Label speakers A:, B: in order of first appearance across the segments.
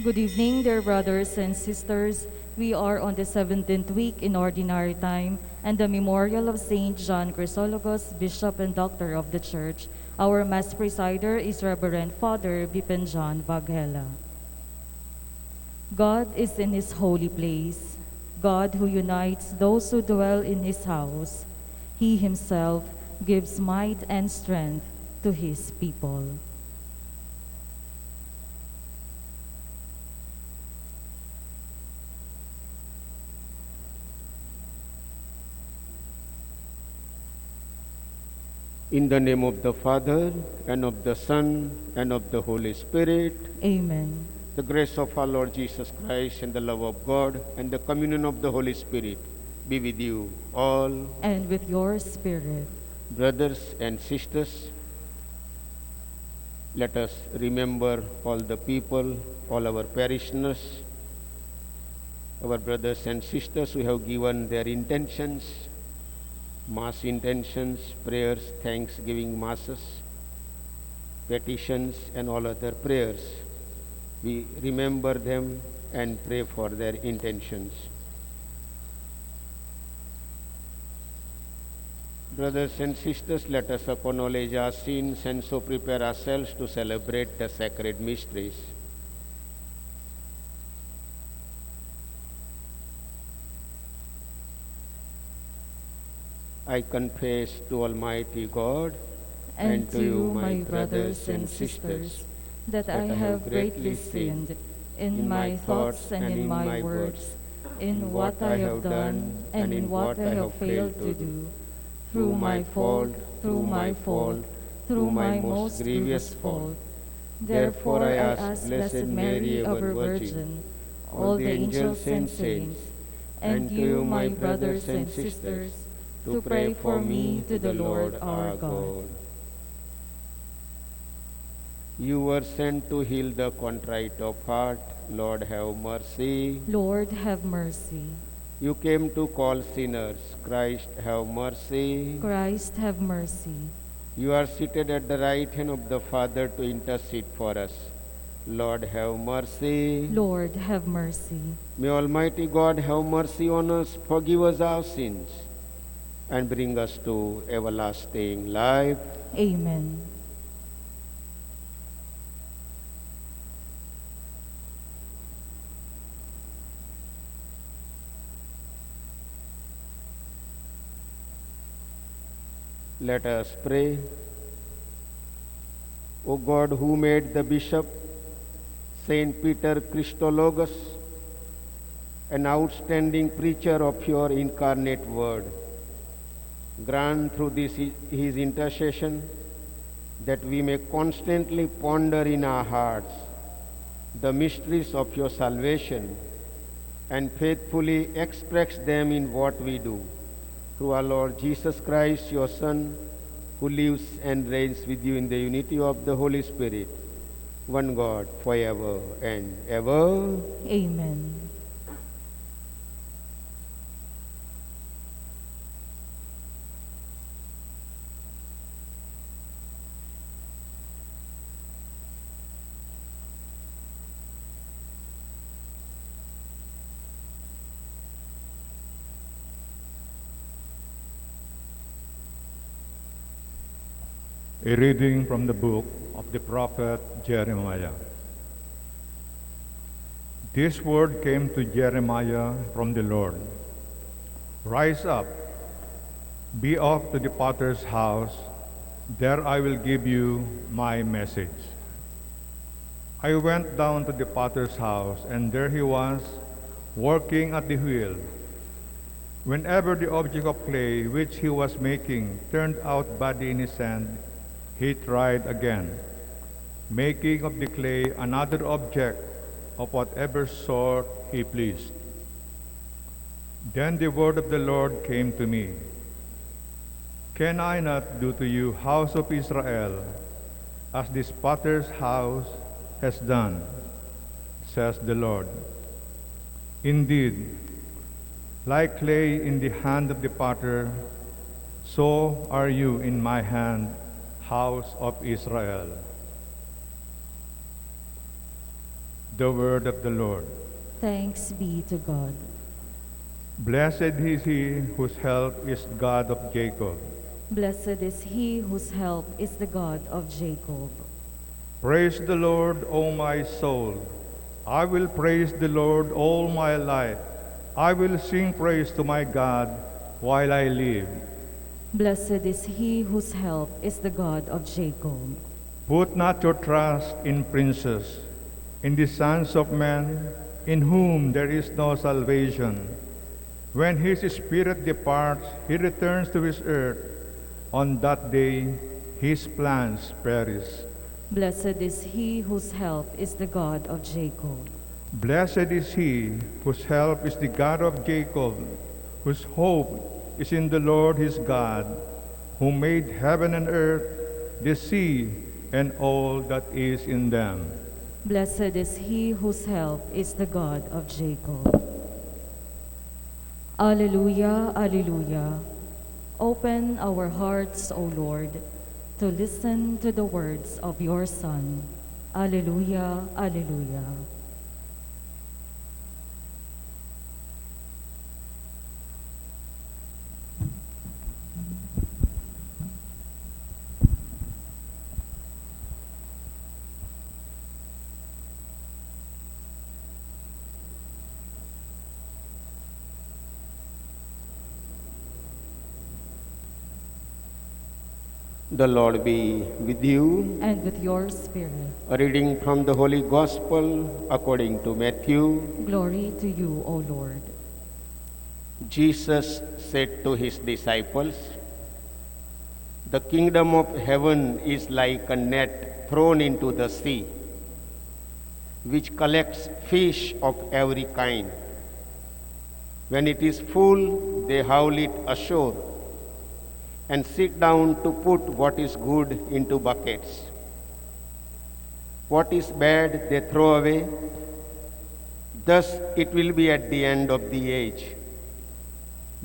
A: Good evening, dear brothers and sisters. We are on the 17th week in Ordinary Time and the memorial of Saint John Chrysologus, Bishop and Doctor of the Church. Our Mass presider is Reverend Father Bipen John Vaghela. God is in His holy place, God who unites those who dwell in His house. He Himself gives might and strength to His people.
B: In the name of the Father, and of the Son, and of the Holy Spirit.
A: Amen.
B: The grace of our Lord Jesus Christ, and the love of God, and the communion of the Holy Spirit be with you all.
A: And with your spirit.
B: Brothers and sisters, let us remember all the people, all our parishioners, our brothers and sisters who have given their intentions, Mass intentions, prayers, thanksgiving masses, petitions, and all other prayers. We remember them and pray for their intentions. Brothers and sisters, let us acknowledge our sins and so prepare ourselves to celebrate the sacred mysteries. I confess to Almighty God
A: and to you, my brothers and sisters, that I have greatly sinned in my thoughts and in my words, in what I have done and in what I have failed to do, through my fault, through my fault, through my most grievous fault. Therefore I ask Blessed Mary, ever Virgin, all the angels and saints, and you, my brothers and sisters, to pray for me to the Lord our God.
B: You were sent to heal the contrite of heart. Lord, have mercy.
A: Lord, have mercy.
B: You came to call sinners. Christ, have mercy.
A: Christ, have mercy.
B: You are seated at the right hand of the Father to intercede for us. Lord, have mercy.
A: Lord, have mercy.
B: May Almighty God have mercy on us, forgive us our sins, and bring us to everlasting life.
A: Amen.
B: Let us pray. O God, who made the Bishop, Saint Peter Christologus, an outstanding preacher of your incarnate word, grant through this his intercession that we may constantly ponder in our hearts the mysteries of your salvation and faithfully express them in what we do. Through our Lord Jesus Christ, your Son, who lives and reigns with you in the unity of the Holy Spirit, one God, forever and ever.
A: Amen.
C: A reading from the book of the prophet Jeremiah. This word came to Jeremiah from the Lord. Rise up, be off to the potter's house, there I will give you my message. I went down to the potter's house, and there he was, working at the wheel. Whenever the object of clay which he was making turned out bad in his hand, he tried again, making of the clay another object of whatever sort he pleased. Then the word of the Lord came to me. Can I not do to you, house of Israel, as this potter's house has done, says the Lord? Indeed, like clay in the hand of the potter, so are you in my hand, house of Israel. The word of the Lord.
A: Thanks be to God.
C: Blessed is he whose help is God of Jacob.
A: Blessed is he whose help is the God of Jacob.
C: Praise the Lord, O my soul. I will praise the Lord all my life. I will sing praise to my God while I live.
A: Blessed is he whose help is the God of Jacob.
C: Put not your trust in princes, in the sons of men, in whom there is no salvation. When his spirit departs, he returns to his earth. On that day, his plans perish.
A: Blessed is he whose help is the God of Jacob.
C: Blessed is he whose help is the God of Jacob, whose hope is in the Lord his God, who made heaven and earth, the sea, and all that is in them.
A: Blessed is he whose help is the God of Jacob. Alleluia, alleluia. Open our hearts, O Lord, to listen to the words of your Son. Alleluia, alleluia.
B: The Lord be with you.
A: And with your spirit.
B: A reading from the Holy Gospel according to Matthew.
A: Glory to you, O Lord.
B: Jesus said to his disciples, "The kingdom of heaven is like a net thrown into the sea, which collects fish of every kind. When it is full, they haul it ashore and sit down to put what is good into buckets. What is bad they throw away. Thus it will be at the end of the age.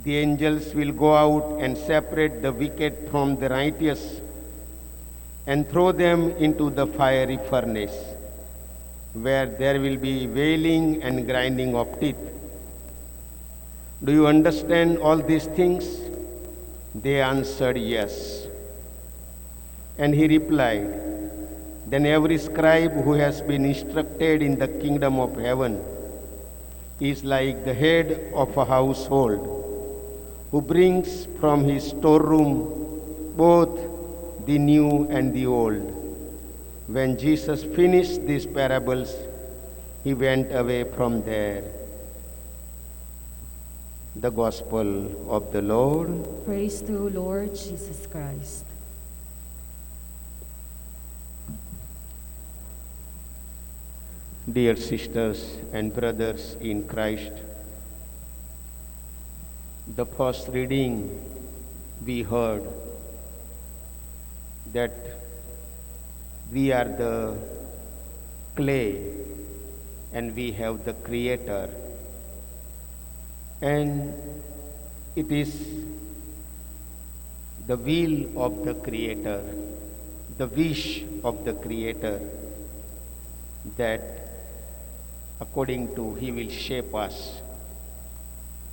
B: The angels will go out and separate the wicked from the righteous and throw them into the fiery furnace, where there will be wailing and grinding of teeth. Do you understand all these things?" They answered, "Yes." And he replied, "Then every scribe who has been instructed in the kingdom of heaven is like the head of a household, who brings from his storeroom both the new and the old." When Jesus finished these parables, he went away from there. The Gospel of the Lord.
A: Praise to you, Lord Jesus Christ.
B: Dear sisters and brothers in Christ, the first reading we heard that we are the clay and we have the Creator, and it is the will of the Creator, the wish of the Creator, that according to He will shape us.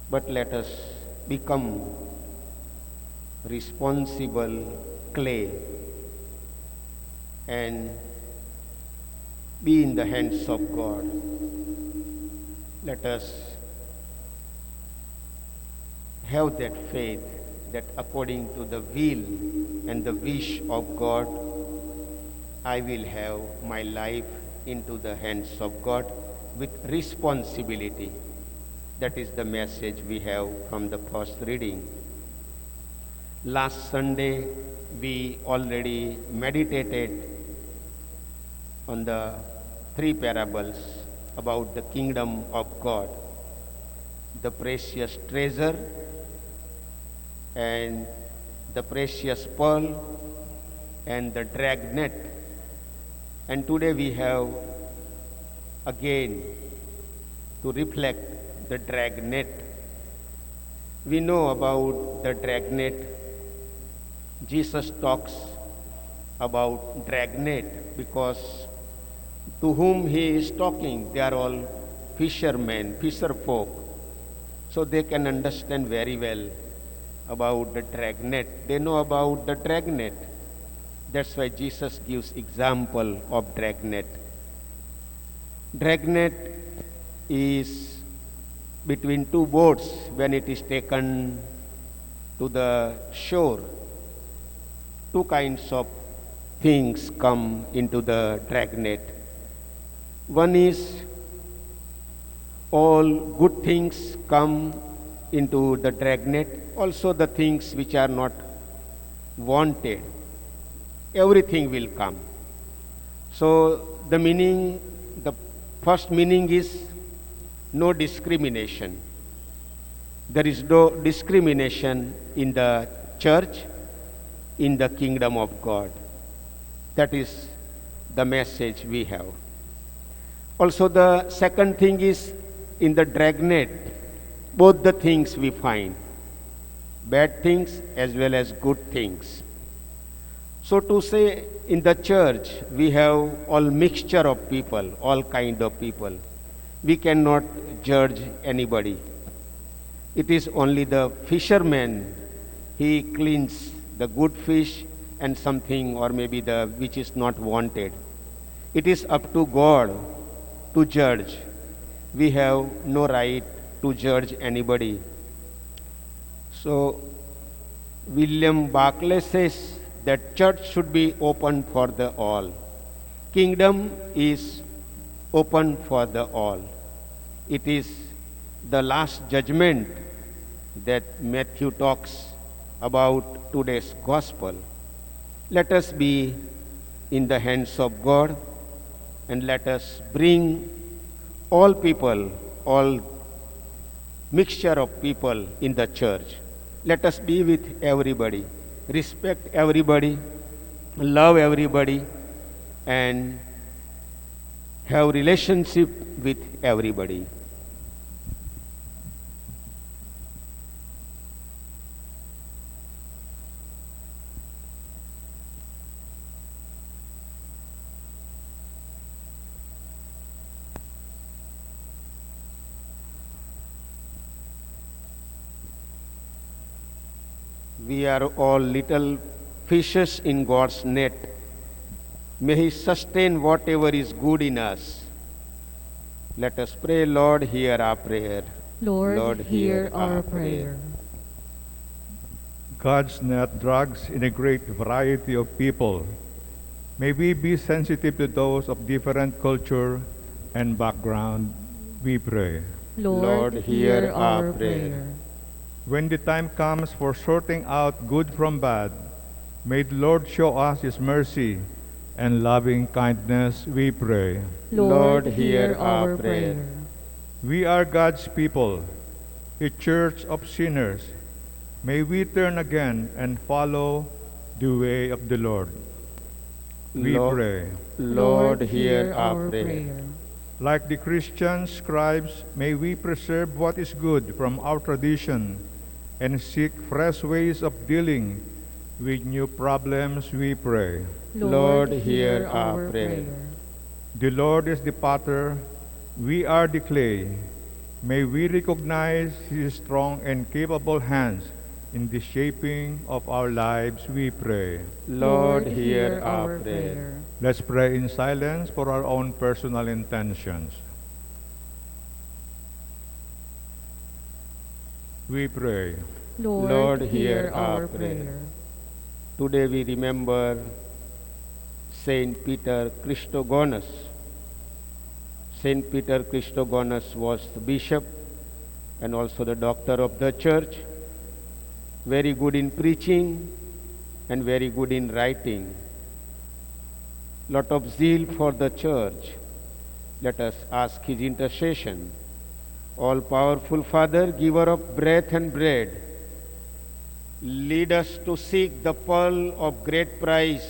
B: But let us become responsible clay and be in the hands of God. Let us have that faith that according to the will and the wish of God, I will have my life into the hands of God with responsibility. That is the message we have from the first reading. Last Sunday, we already meditated on the three parables about the kingdom of God, the precious treasure and the precious pearl and the dragnet. And today we have again to reflect the dragnet. We know about the dragnet. Jesus talks about dragnet because to whom he is talking, they are all fishermen, fisher folk. So they can understand very well about the dragnet. They know about the dragnet. That's why Jesus gives example of dragnet. Dragnet is between two boats when it is taken to the shore. Two kinds of things come into the dragnet. One is all good things come into the dragnet, also the things which are not wanted. Everything will come. So the first meaning is no discrimination. There is no discrimination in the church, in the kingdom of God. That is the message we have. Also the second thing is in the dragnet, both the things we find, bad things as well as good things. So to say in the church we have all mixture of people, all kind of people. We cannot judge anybody. It is only the fisherman, he cleans the good fish and something or maybe the which is not wanted. It is up to God to judge. We have no right to judge anybody. So William Barclay says that church should be open for the all. Kingdom is open for the all. It is the last judgment that Matthew talks about today's gospel. Let us be in the hands of God and let us bring all people, all mixture of people in the church. Let us be with everybody, respect everybody, love everybody, and have relationship with everybody. We are all little fishes in God's net. May He sustain whatever is good in us. Let us pray, Lord, hear our prayer.
A: Lord, hear our prayer.
C: God's net drags in a great variety of people. May we be sensitive to those of different culture and background, we pray.
A: Lord, hear our prayer.
C: When the time comes for sorting out good from bad, may the Lord show us His mercy and loving kindness, we pray.
A: Lord, hear our prayer.
C: We are God's people, a church of sinners. May we turn again and follow the way of the Lord. We pray.
B: Lord, hear our prayer.
C: Like the Christian scribes, may we preserve what is good from our tradition and seek fresh ways of dealing with new problems, we pray.
B: Lord, hear our prayer.
C: The Lord is the potter, we are the clay. May we recognize His strong and capable hands in the shaping of our lives, we pray.
B: Lord, hear our prayer.
C: Let's pray in silence for our own personal intentions. We pray.
A: Lord, hear our prayer.
B: Today we remember Saint Peter Christogonus. Saint Peter Christogonus was the bishop and also the doctor of the church, very good in preaching and very good in writing. Lot of zeal for the church. Let us ask his intercession. All-powerful Father, giver of breath and bread, lead us to seek the pearl of great price,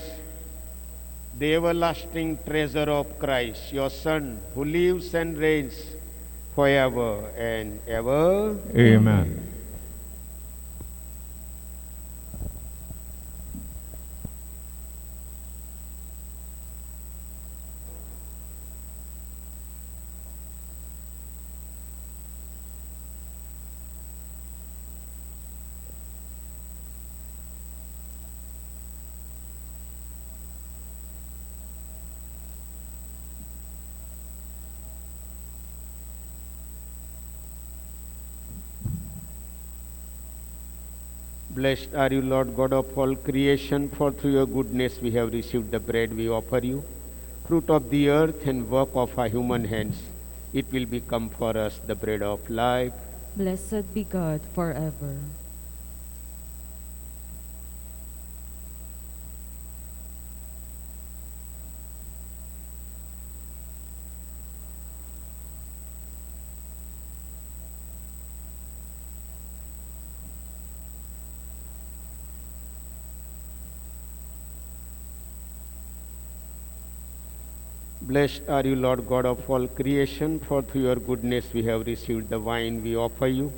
B: the everlasting treasure of Christ, your Son, who lives and reigns forever and ever.
C: Amen.
B: Blessed are you, Lord God of all creation, for through your goodness we have received the bread we offer you, fruit of the earth and work of our human hands. It will become for us the bread of life.
A: Blessed be God forever.
B: Blessed are you, Lord God of all creation, for through your goodness we have received the wine we offer you,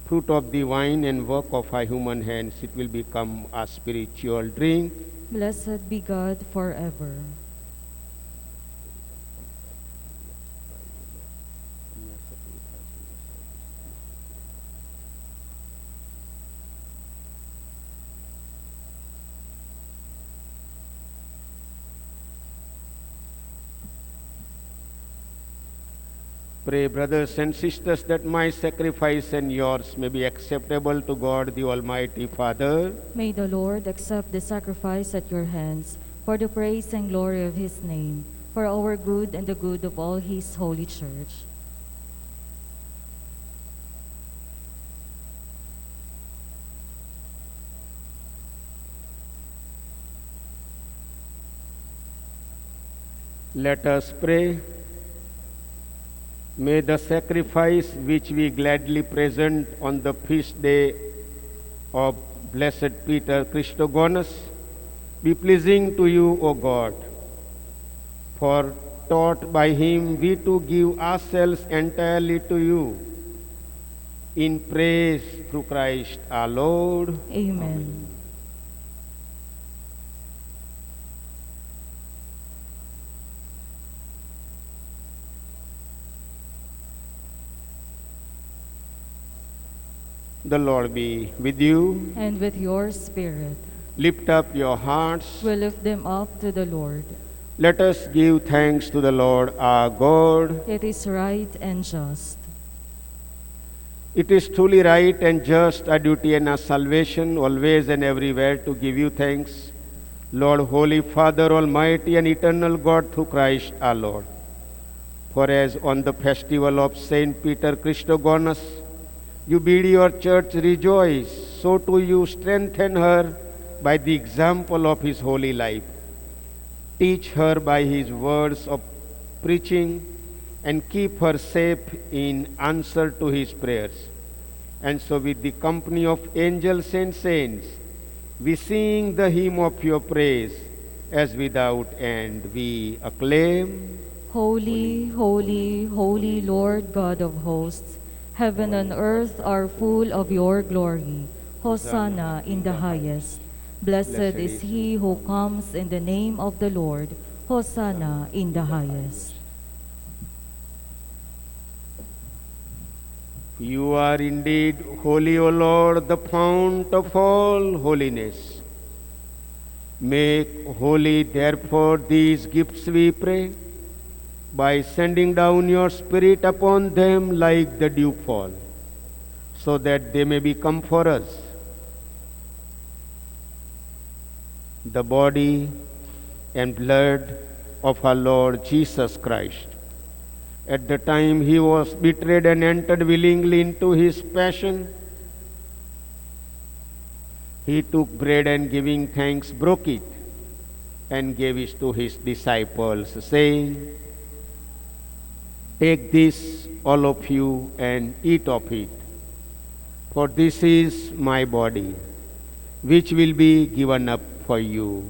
B: fruit of the vine and work of our human hands. It will become a spiritual drink.
A: Blessed be God forever.
B: Pray, brothers and sisters, that my sacrifice and yours may be acceptable to God, the Almighty Father.
A: May the Lord accept the sacrifice at your hands for the praise and glory of his name, for our good and the good of all his holy church.
B: Let us pray. May the sacrifice which we gladly present on the feast day of Blessed Peter Christogonus be pleasing to you, O God. For taught by him we to give ourselves entirely to you, in praise through Christ our Lord.
A: Amen.
B: The Lord be with you.
A: And with your spirit,
B: Lift up your hearts.
A: we lift them up to the Lord.
B: Let us give thanks to the Lord our God.
A: It is right and just.
B: It is truly right and just, our duty and our salvation, always and everywhere to give you thanks, Lord, Holy Father, Almighty and eternal God, through Christ our Lord. For as on the festival of Saint Peter Christogonus, you bid your church rejoice, so too you strengthen her by the example of his holy life. Teach her by his words of preaching and keep her safe in answer to his prayers. And so with the company of angels and saints, we sing the hymn of your praise, as without end we acclaim.
A: Holy, holy, holy Lord God of hosts, heaven and earth are full of your glory. Hosanna in the highest. Blessed is he who comes in the name of the Lord. Hosanna in the highest.
B: You are indeed holy, O Lord, the fount of all holiness. Make holy, therefore, these gifts, we pray, by sending down your Spirit upon them like the dewfall, so that they may become for us the body and blood of our Lord Jesus Christ. At the time he was betrayed and entered willingly into his passion, he took bread and giving thanks broke it and gave it to his disciples, saying, "Take this, all of you, and eat of it, for this is my body, which will be given up for you."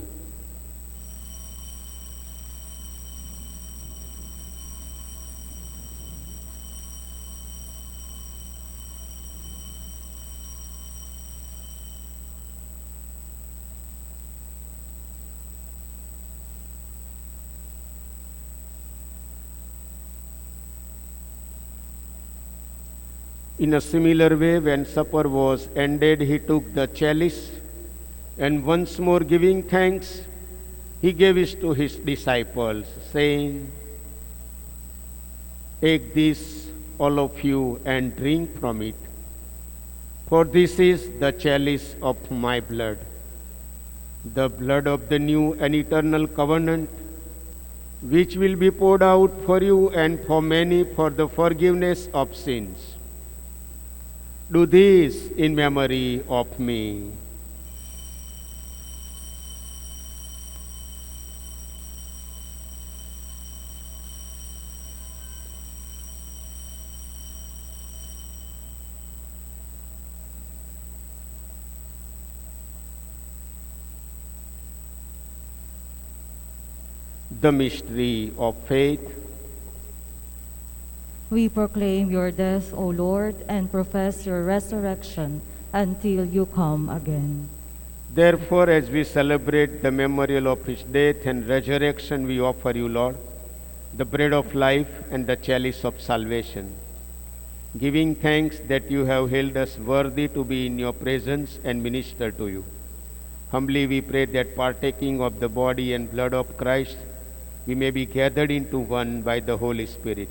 B: In a similar way, when supper was ended, he took the chalice, and once more giving thanks, he gave it to his disciples, saying, "Take this, all of you, and drink from it. For this is the chalice of my blood, the blood of the new and eternal covenant, which will be poured out for you and for many for the forgiveness of sins. Do this in memory of me. The mystery of faith.
A: We proclaim your death, O Lord, and profess your resurrection until you come again.
B: Therefore, as we celebrate the memorial of his death and resurrection, we offer you, Lord, the bread of life and the chalice of salvation, giving thanks that you have held us worthy to be in your presence and minister to you. Humbly we pray that partaking of the body and blood of Christ, we may be gathered into one by the Holy Spirit.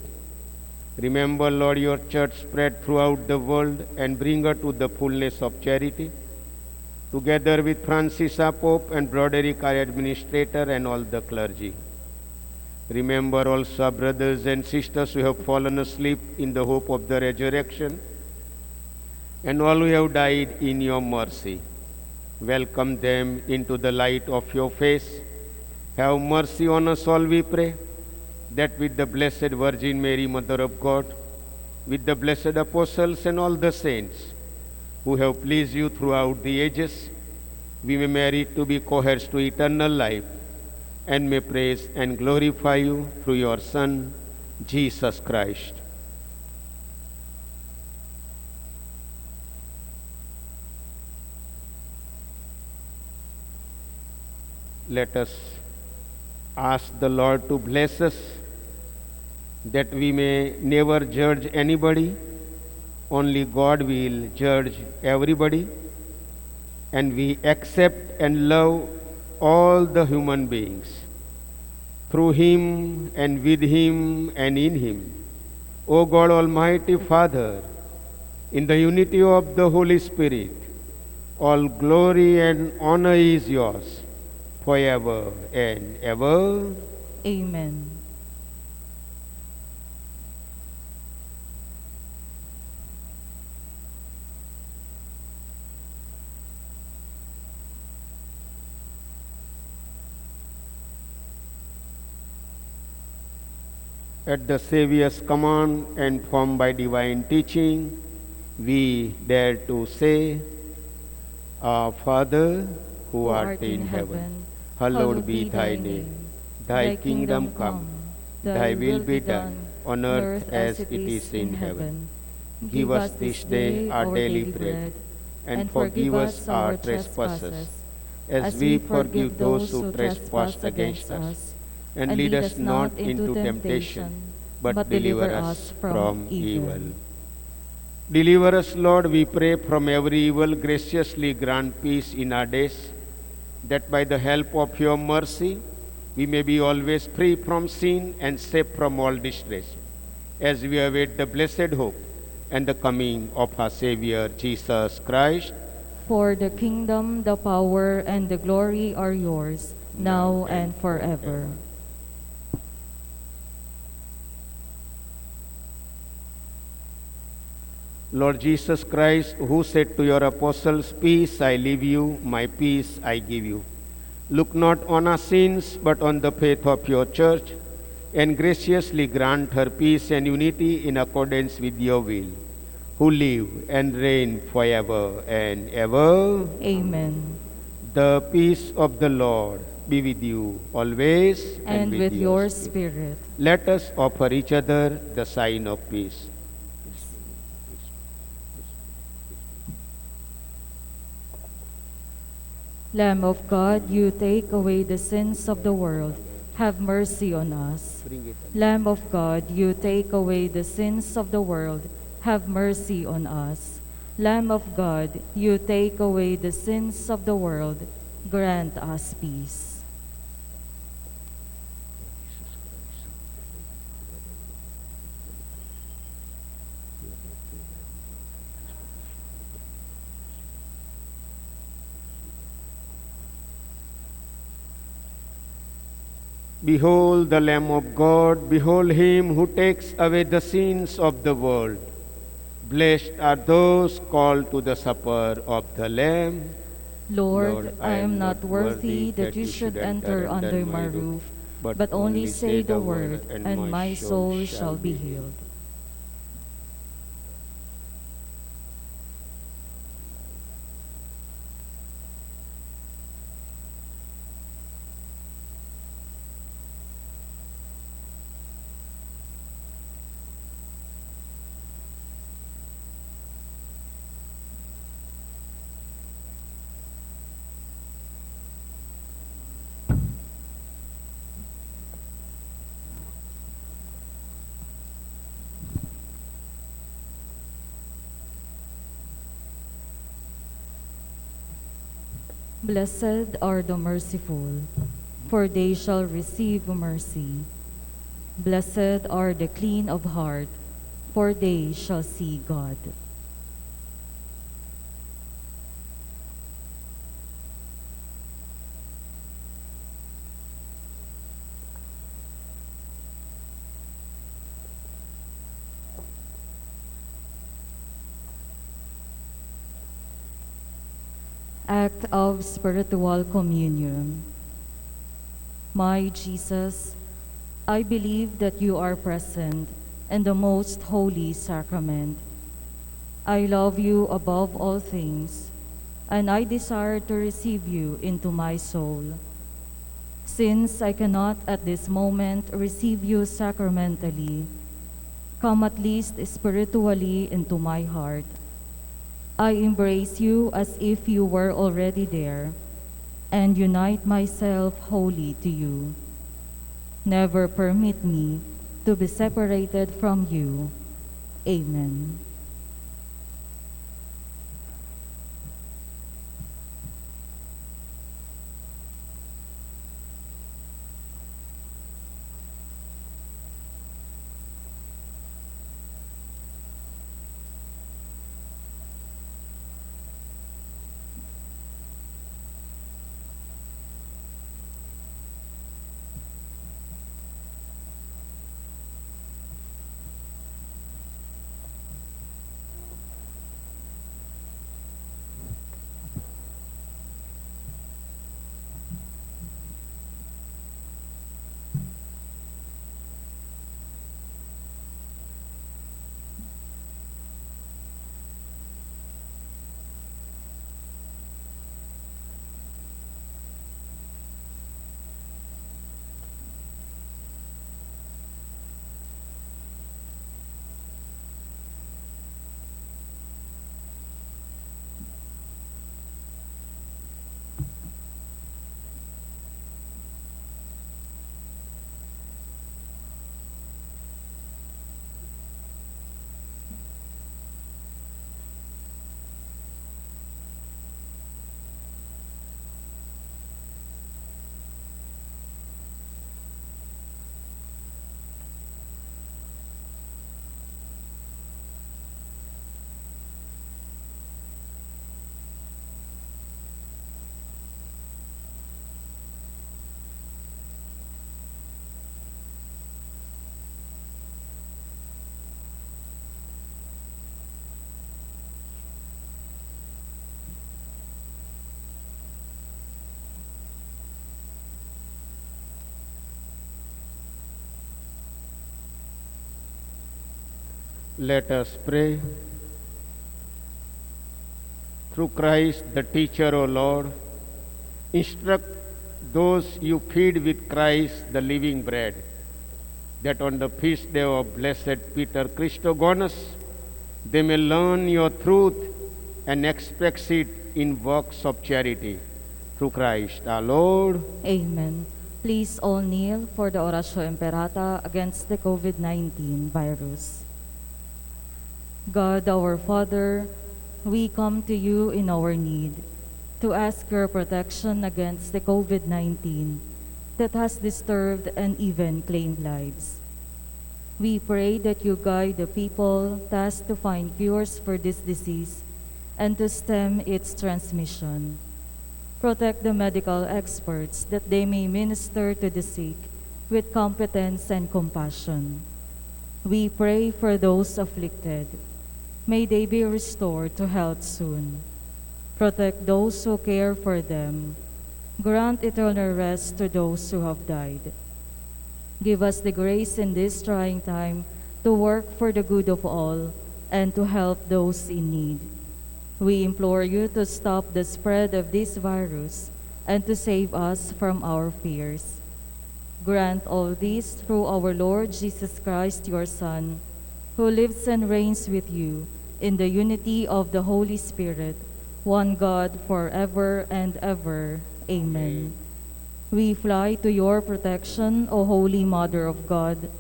B: Remember, Lord, your church spread throughout the world and bring her to the fullness of charity, together with Francis our Pope and Broderick our administrator and all the clergy. Remember also our brothers and sisters who have fallen asleep in the hope of the resurrection, and all who have died in your mercy. Welcome them into the light of your face. Have mercy on us all, we pray, that with the Blessed Virgin Mary, Mother of God, with the blessed apostles and all the saints who have pleased you throughout the ages, we may merit to be co-heirs to eternal life and may praise and glorify you through your Son, Jesus Christ. Let us ask the Lord to bless us, that we may never judge anybody, only God will judge everybody, and we accept and love all the human beings through Him and with Him and in Him. O God, Almighty Father, in the unity of the Holy Spirit, all glory and honor is yours forever and ever.
A: Amen.
B: At the Saviour's command and formed by divine teaching, we dare to say, Our Father, who art in heaven, hallowed be thy name. Thy kingdom come, thy will be done, on earth as it is in heaven. Give us this day our daily bread, and forgive us our trespasses, as we forgive those who trespass against us. And lead us not into temptation, but deliver us from evil. Deliver us, Lord, we pray, from every evil. Graciously grant peace in our days, that by the help of your mercy we may be always free from sin and safe from all distress, as we await the blessed hope and the coming of our Savior, Jesus Christ.
A: For the kingdom, the power, and the glory are yours, now and forever.
B: Lord Jesus Christ, who said to your apostles, Peace I leave you, my peace I give you. Look not on our sins, but on the faith of your church, and graciously grant her peace and unity in accordance with your will, who live and reign forever and ever.
A: Amen.
B: The peace of the Lord be with you always,
A: And with your spirit.
B: Let us offer each other the sign of peace.
A: Lamb of God, you take away the sins of the world. Have mercy on us. Lamb of God, you take away the sins of the world. Have mercy on us. Lamb of God, you take away the sins of the world. Grant us peace.
B: Behold the Lamb of God, behold him who takes away the sins of the world. Blessed are those called to the supper of the Lamb.
A: Lord, I am not worthy that you should enter under my roof, but only say the word, and my soul shall be healed. Blessed are the merciful, for they shall receive mercy. Blessed are the clean of heart, for they shall see God. Act of spiritual communion. My Jesus, I believe that you are present in the most holy sacrament. I love you above all things, and I desire to receive you into my soul. Since I cannot at this moment receive you sacramentally, come at least spiritually into my heart. I embrace you as if you were already there, and unite myself wholly to you. Never permit me to be separated from you. Amen.
B: Let us pray. Through Christ, the teacher, O Lord, instruct those you feed with Christ, the living bread, that on the feast day of blessed Peter Christogonus, they may learn your truth and express it in works of charity. Through Christ our Lord.
A: Amen. Please all kneel for the Oratio Imperata against the COVID-19 virus. God, our Father, we come to you in our need to ask your protection against the COVID-19 that has disturbed and even claimed lives. We pray that you guide the people tasked to find cures for this disease and to stem its transmission. Protect the medical experts that they may minister to the sick with competence and compassion. We pray for those afflicted. May they be restored to health soon. Protect those who care for them. Grant eternal rest to those who have died. Give us the grace in this trying time to work for the good of all and to help those in need. We implore you to stop the spread of this virus and to save us from our fears. Grant all this through our Lord Jesus Christ, your Son, who lives and reigns with you in the unity of the Holy Spirit, one God, forever and ever. Amen. We fly to your protection, O Holy Mother of God.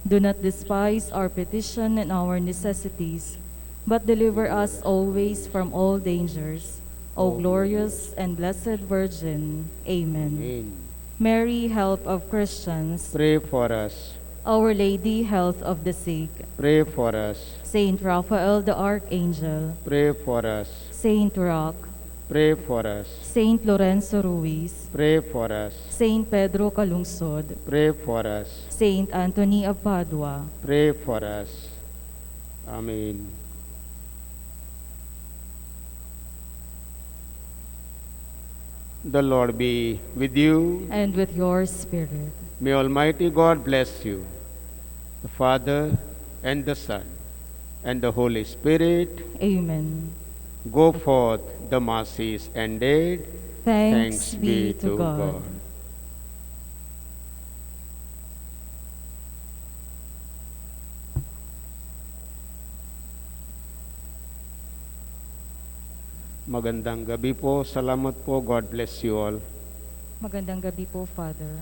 A: Do not despise our petition and our necessities, but deliver us always from all dangers. O glorious and blessed Virgin. Amen.
B: Amen.
A: Mary, help of Christians.
B: Pray for us.
A: Our Lady, health of the sick.
B: Pray for us.
A: Saint Raphael the Archangel.
B: Pray for us.
A: Saint Roch.
B: Pray for us.
A: Saint Lorenzo Ruiz.
B: Pray for us.
A: Saint Pedro Calungsod.
B: Pray for us.
A: Saint Anthony of Padua.
B: Pray for us. Amen. The Lord be with you.
A: And with your spirit.
B: May Almighty God bless you, the Father and the Son and the Holy Spirit.
A: Amen.
B: Go forth, the Mass is ended.
A: Thanks be to God.
B: Magandang gabi po. Salamat po. God bless you all.
A: Magandang gabi po, Father.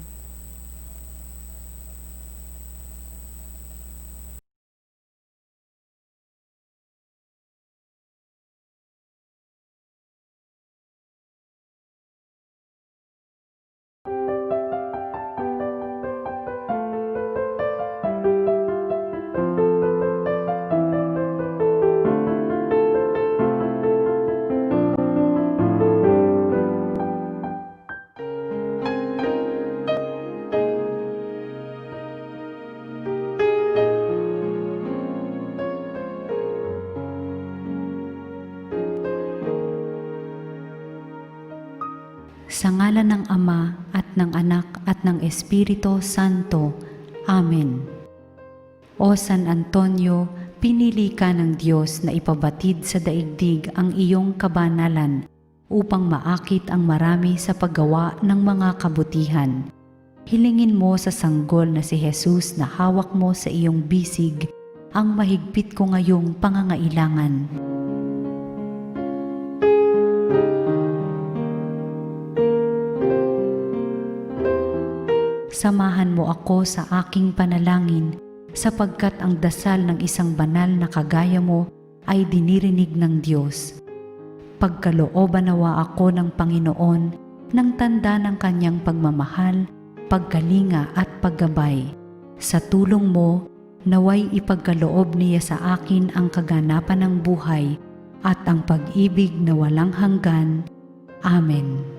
D: Sa ngalan ng Ama at ng Anak at ng Espiritu Santo. Amen. O San Antonio, pinili ka ng Diyos na ipabatid sa daigdig ang iyong kabanalan upang maakit ang marami sa paggawa ng mga kabutihan. Hilingin mo sa sanggol na si Jesus na hawak mo sa iyong bisig ang mahigpit ko ngayong pangangailangan. Samahan mo ako sa aking panalangin sapagkat ang dasal ng isang banal na kagaya mo ay dinirinig ng Diyos. Pagkalooban nawa ako ng Panginoon ng tanda ng kanyang pagmamahal, pagkalinga at paggabay. Sa tulong mo, naway ipagkaloob niya sa akin ang kaganapan ng buhay at ang pag-ibig na walang hanggan. Amen.